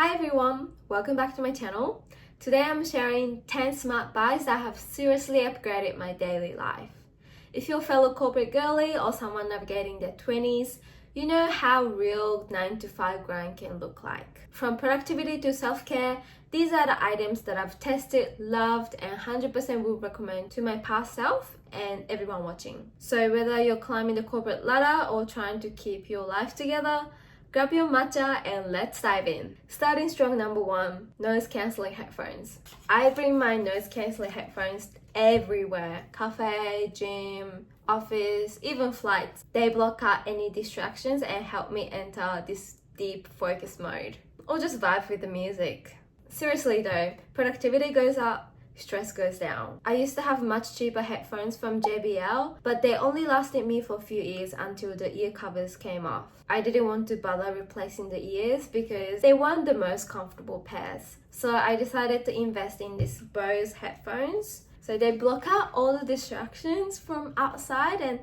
Hi everyone, welcome back to my channel. Today I'm sharing 10 smart buys that have seriously upgraded my daily life. If you're a fellow corporate girly or someone navigating their 20s, you know how real 9 to 5 grind can look like. From productivity to self-care, these are the items that I've tested, loved, and 100% would recommend to my past self and everyone watching. So whether you're climbing the corporate ladder or trying to keep your life together, grab your matcha and let's dive in. Starting strong, number one, noise cancelling headphones. I bring my noise cancelling headphones everywhere. Cafe, gym, office, even flights. They block out any distractions and help me enter this deep focus mode. Or just vibe with the music. Seriously though, productivity goes up, stress goes down. I used to have much cheaper headphones from JBL, but they only lasted me for a few years until the ear covers came off. I didn't want to bother replacing the ears because they weren't the most comfortable pairs. So I decided to invest in these Bose headphones. So they block out all the distractions from outside and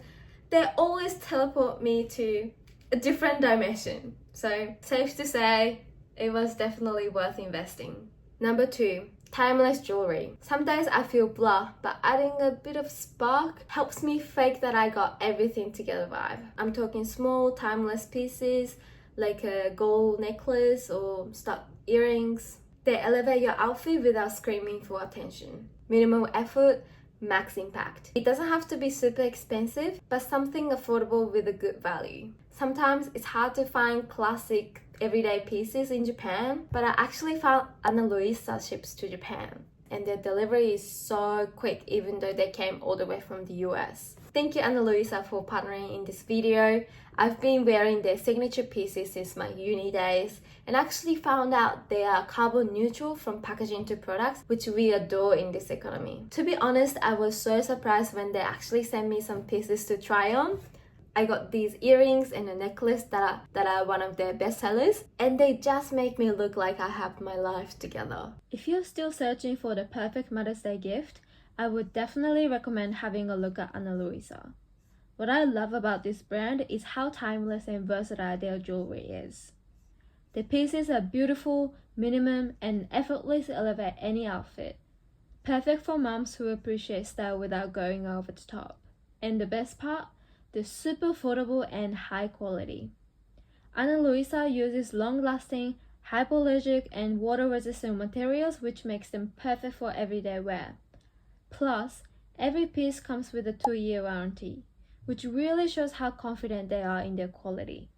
they always teleport me to a different dimension. So safe to say, it was definitely worth investing. Number two, timeless jewelry. Some days I feel blah, but adding a bit of spark helps me fake that I got everything together vibe. I'm talking small, timeless pieces like a gold necklace or stuck earrings. They elevate your outfit without screaming for attention. Minimal effort, max impact. It doesn't have to be super expensive, but something affordable with a good value. Sometimes it's hard to find classic everyday pieces in Japan, but I actually found Ana Luisa ships to Japan and their delivery is so quick even though they came all the way from the US. Thank you Ana Luisa for partnering in this video. I've been wearing their signature pieces since my uni days and actually found out they are carbon neutral from packaging to products, which we adore in this economy. To be honest, I was so surprised when they actually sent me some pieces to try on. I got these earrings and a necklace that are one of their best sellers, and they just make me look like I have my life together. If you're still searching for the perfect Mother's Day gift, I would definitely recommend having a look at Ana Luisa. What I love about this brand is how timeless and versatile their jewelry is. The pieces are beautiful, minimum, and effortlessly elevate any outfit. Perfect for moms who appreciate style without going over the top. And the best part? They're super affordable and high quality. Ana Luisa uses long-lasting, hypoallergenic and water-resistant materials which makes them perfect for everyday wear. Plus, every piece comes with a 2-year warranty, which really shows how confident they are in their quality.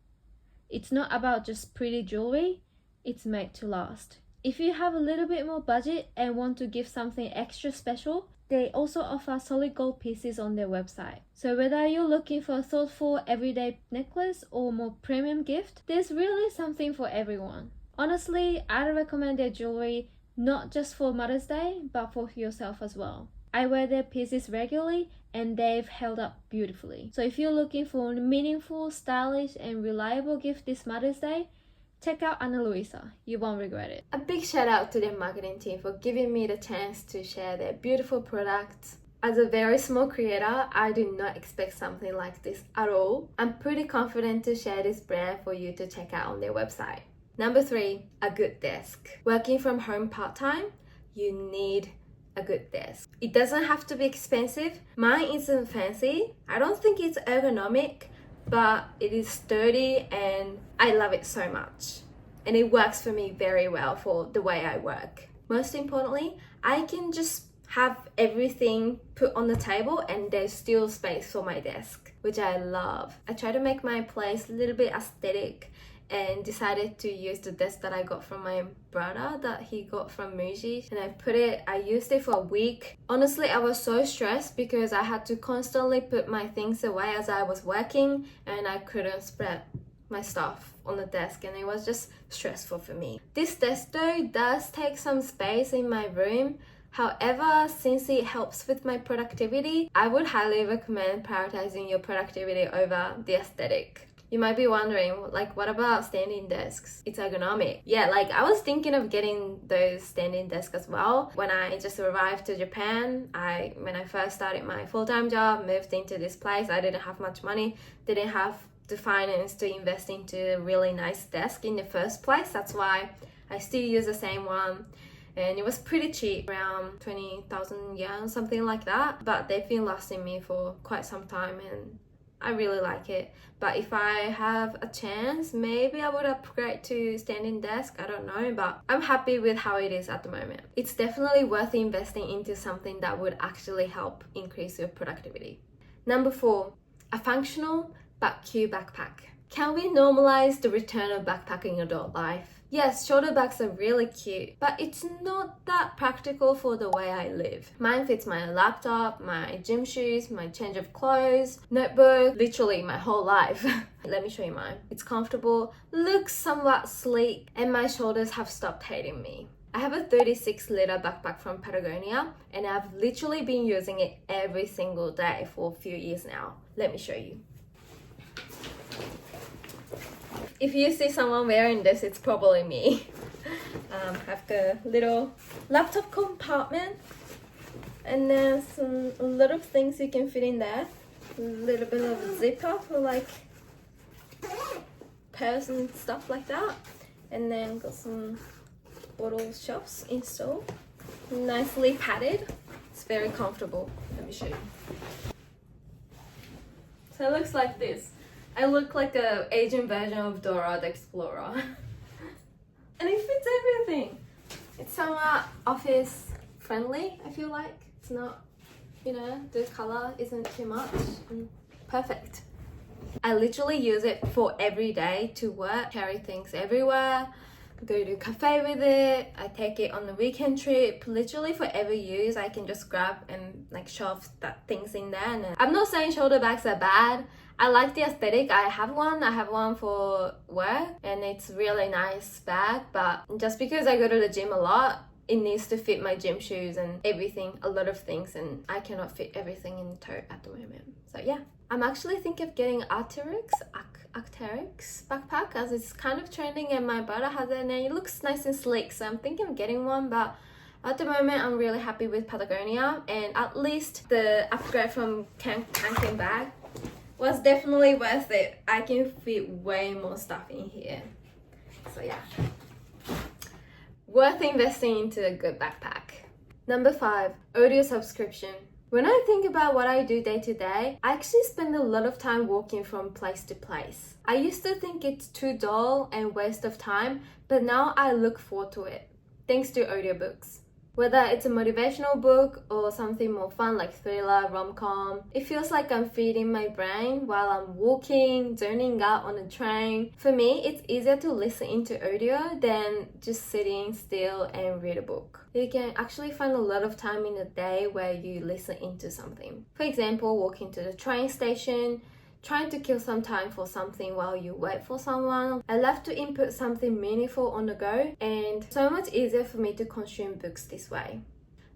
It's not about just pretty jewelry, it's made to last. If you have a little bit more budget and want to give something extra special, they also offer solid gold pieces on their website. So whether you're looking for a thoughtful everyday necklace or more premium gift, there's really something for everyone. Honestly, I'd recommend their jewelry not just for Mother's Day, but for yourself as well. I wear their pieces regularly and they've held up beautifully. So if you're looking for a meaningful, stylish and reliable gift this Mother's Day, check out Ana Luisa, you won't regret it. A big shout out to their marketing team for giving me the chance to share their beautiful products. As a very small creator, I did not expect something like this at all. I'm pretty confident to share this brand for you to check out on their website. Number three, a good desk. Working from home part-time, you need a good desk. It doesn't have to be expensive. Mine isn't fancy. I don't think it's ergonomic, but it is sturdy and I love it so much. And it works for me very well for the way I work. Most importantly, I can just have everything put on the table and there's still space for my desk, which I love. I try to make my place a little bit aesthetic and decided to use the desk that I got from my brother that he got from Muji, and I used it for a week. Honestly, I was so stressed because I had to constantly put my things away as I was working and I couldn't spread my stuff on the desk and it was just stressful for me. This desk though does take some space in my room. However, since it helps with my productivity, I would highly recommend prioritizing your productivity over the aesthetic. You might be wondering, like, what about standing desks? It's ergonomic. Yeah, like I was thinking of getting those standing desks as well. When I just arrived to Japan, when I first started my full-time job, moved into this place, I didn't have much money, didn't have the finance to invest into a really nice desk in the first place. That's why I still use the same one, and it was pretty cheap, around 20,000 yen, something like that. But they've been lasting me for quite some time, and I really like it. But if I have a chance, maybe I would upgrade to standing desk, I don't know, but I'm happy with how it is at the moment. It's definitely worth investing into something that would actually help increase your productivity. Number 4, a functional but cute backpack. Can we normalize the return of backpacking in adult life? Yes, shoulder bags are really cute, but it's not that practical for the way I live. Mine fits my laptop, my gym shoes, my change of clothes, notebook, literally my whole life. Let me show you mine. It's comfortable, looks somewhat sleek, and my shoulders have stopped hating me. I have a 36-liter backpack from Patagonia, and I've literally been using it every single day for a few years now. Let me show you. If you see someone wearing this, it's probably me. I have the little laptop compartment, and then a lot of things you can fit in there. A little bit of zipper for like purse and stuff like that. And then got some bottle shelves installed. Nicely padded. It's very comfortable. Let me show you. So it looks like this. I look like an Asian version of Dora the Explorer. And it fits everything. It's somewhat office friendly, I feel like. It's not, the color isn't too much. Perfect. I literally use it for every day to work, carry things everywhere, go to a cafe with it. I take it on the weekend trip. Literally for every use, I can just grab and like shove that things in there. And I'm not saying shoulder bags are bad. I like the aesthetic. I have one for work, and it's really nice bag, but just because I go to the gym a lot, it needs to fit my gym shoes and everything, a lot of things, and I cannot fit everything in the tote at the moment. So yeah, I'm actually thinking of getting Arc'teryx backpack, as it's kind of trending and my brother has it and it looks nice and sleek, so I'm thinking of getting one. But at the moment, I'm really happy with Patagonia, and at least the upgrade from Kanken bag was definitely worth it. I can fit way more stuff in here. So yeah, worth investing into a good backpack. Number 5, audio subscription. When I think about what I do day to day, I actually spend a lot of time walking from place to place. I used to think it's too dull and waste of time, but now I look forward to it, thanks to audiobooks. Whether it's a motivational book or something more fun like thriller, rom-com, it feels like I'm feeding my brain while I'm walking, zoning out on a train. For me, it's easier to listen into audio than just sitting still and read a book. You can actually find a lot of time in a day where you listen into something. For example, walking to the train station, trying to kill some time for something while you wait for someone. I love to input something meaningful on the go, and so much easier for me to consume books this way.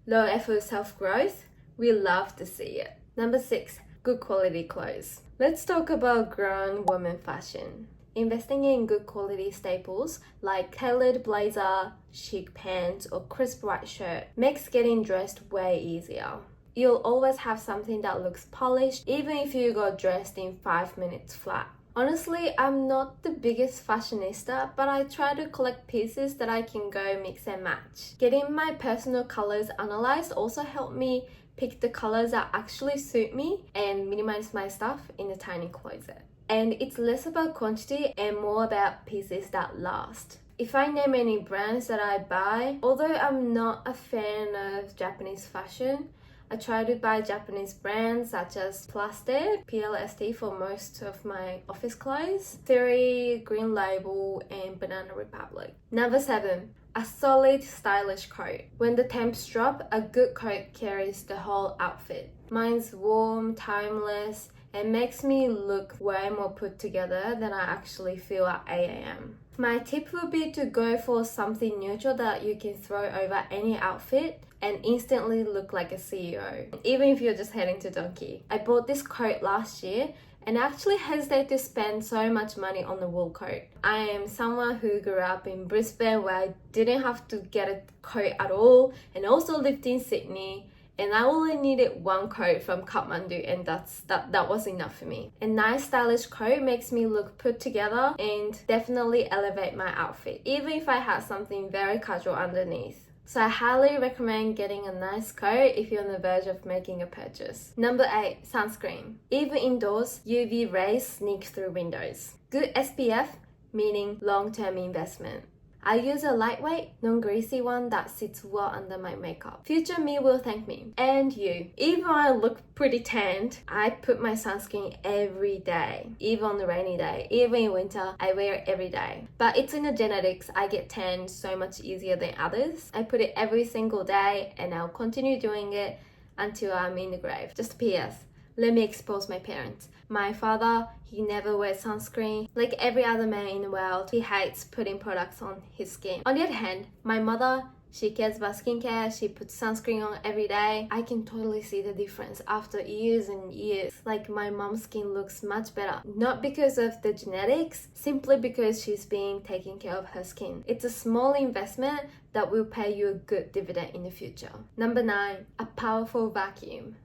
Low effort self-growth, we love to see it. Number 6, good quality clothes. Let's talk about grown woman fashion. Investing in good quality staples like tailored blazer, chic pants, or crisp white shirt makes getting dressed way easier. You'll always have something that looks polished, even if you got dressed in 5 minutes flat. Honestly, I'm not the biggest fashionista, but I try to collect pieces that I can go mix and match. Getting my personal colors analyzed also helped me pick the colors that actually suit me and minimize my stuff in a tiny closet. And it's less about quantity and more about pieces that last. If I name any brands that I buy, although I'm not a fan of Japanese fashion, I try to buy Japanese brands such as Plastic, PLST for most of my office clothes, Theory, Green Label, and Banana Republic. Number 7, a solid stylish coat. When the temps drop, a good coat carries the whole outfit. Mine's warm, timeless, and makes me look way more put together than I actually feel at 8 a.m. My tip would be to go for something neutral that you can throw over any outfit and instantly look like a CEO, even if you're just heading to Donkey. I bought this coat last year and I actually hesitate to spend so much money on the wool coat. I am someone who grew up in Brisbane where I didn't have to get a coat at all, and also lived in Sydney, and I only needed one coat from Kathmandu, and that was enough for me. A nice stylish coat makes me look put together and definitely elevate my outfit, even if I had something very casual underneath. So I highly recommend getting a nice coat if you're on the verge of making a purchase. Number 8, sunscreen. Even indoors, UV rays sneak through windows. Good SPF, meaning long-term investment. I use a lightweight, non-greasy one that sits well under my makeup. Future me will thank me. And you. Even when I look pretty tanned, I put my sunscreen every day. Even on the rainy day, even in winter, I wear it every day. But it's in the genetics, I get tanned so much easier than others. I put it every single day and I'll continue doing it until I'm in the grave. Just a PS. Let me expose my parents. My father, he never wears sunscreen. Like every other man in the world, he hates putting products on his skin. On the other hand, my mother, she cares about skincare. She puts sunscreen on every day. I can totally see the difference after years and years. Like my mom's skin looks much better. Not because of the genetics, simply because she's been taking care of her skin. It's a small investment that will pay you a good dividend in the future. Number 9, a powerful vacuum.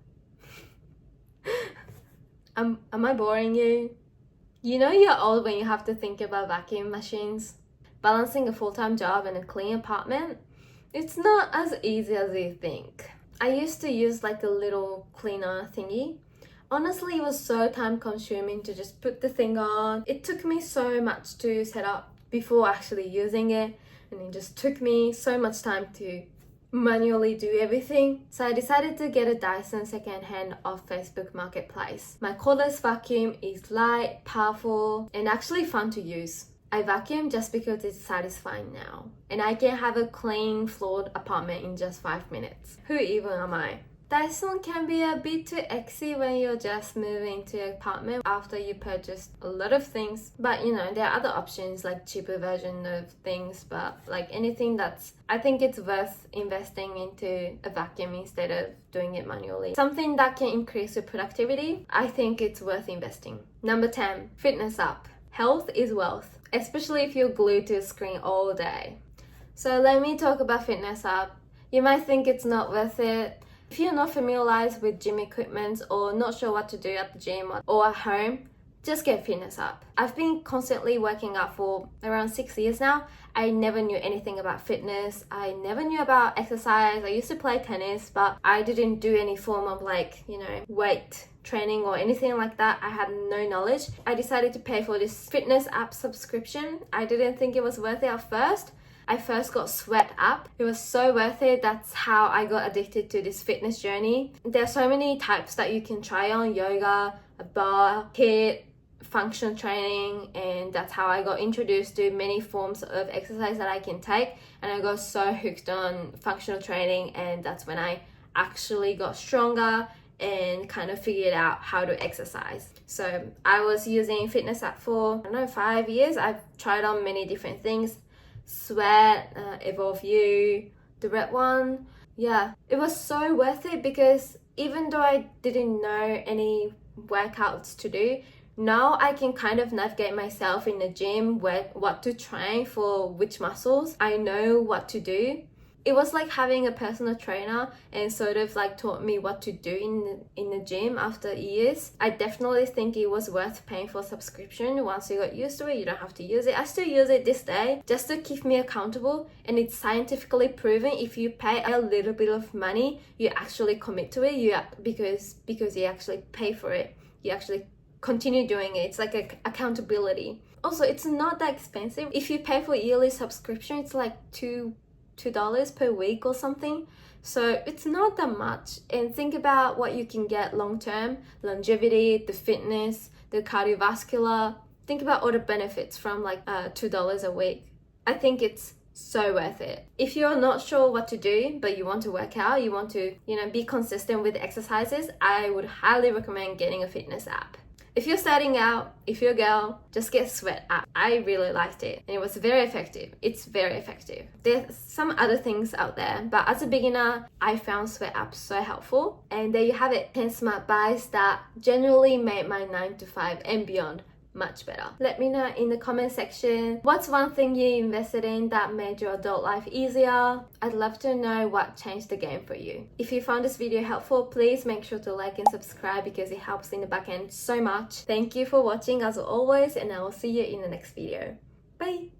Am I boring you? You know you're old when you have to think about vacuum machines. Balancing a full-time job and a clean apartment, it's not as easy as you think. I used to use like a little cleaner thingy. Honestly, it was so time-consuming to just put the thing on. It took me so much to set up before actually using it, and it just took me so much time to manually do everything. So I decided to get a Dyson secondhand off Facebook Marketplace. My cordless vacuum is light, powerful, and actually fun to use. I vacuum just because it's satisfying now, and I can have a clean, floored apartment in just 5 minutes. Who even am I? Dyson can be a bit too exy when you're just moving into an apartment after you purchased a lot of things. But you know, there are other options like cheaper version of things, but like anything that's, I think it's worth investing into a vacuum instead of doing it manually. Something that can increase your productivity, I think it's worth investing. Number 10, fitness app. Health is wealth, especially if you're glued to a screen all day. So let me talk about fitness app. You might think it's not worth it. If you're not familiarized with gym equipment or not sure what to do at the gym or at home, just get fitness app. I've been constantly working out for around 6 years now. I never knew anything about fitness. I never knew about exercise. I used to play tennis, but I didn't do any form of weight training or anything like that. I had no knowledge. I decided to pay for this fitness app subscription. I didn't think it was worth it at first. I first got Sweat app. It was so worth it. That's how I got addicted to this fitness journey. There are so many types that you can try on: yoga, a bar, HIIT, functional training, and that's how I got introduced to many forms of exercise that I can take. And I got so hooked on functional training, and that's when I actually got stronger and kind of figured out how to exercise. So I was using fitness app for 5 years. I've tried on many different things. Sweat, Evolve You, the red one. Yeah, it was so worth it because even though I didn't know any workouts to do, now I can kind of navigate myself in the gym what to train for which muscles. I know what to do. It was like having a personal trainer and sort of like taught me what to do in the gym after years. I definitely think it was worth paying for subscription. Once you got used to it, you don't have to use it. I still use it this day just to keep me accountable, and it's scientifically proven if you pay a little bit of money, you actually commit to it. Because you actually pay for it, you actually continue doing it. It's like accountability. Also, it's not that expensive. If you pay for yearly subscription, it's like $2 per week or something. So it's not that much. And think about what you can get long term: longevity, the fitness, the cardiovascular. Think about all the benefits from like $2 a week. I think it's so worth it. If you're not sure what to do but you want to work out, you want to be consistent with exercises, I would highly recommend getting a fitness app. If you're starting out, if you're a girl, just get Sweat app. I really liked it and it was very effective. It's very effective. There's some other things out there, but as a beginner, I found Sweat app so helpful. And there you have it, 10 smart buys that generally made my 9 to 5 and beyond much better. Let me know in the comment section what's one thing you invested in that made your adult life easier. I'd love to know what changed the game for you. If you found this video helpful, please make sure to like and subscribe because it helps in the back end so much. Thank you for watching as always, and I will see you in the next video. Bye!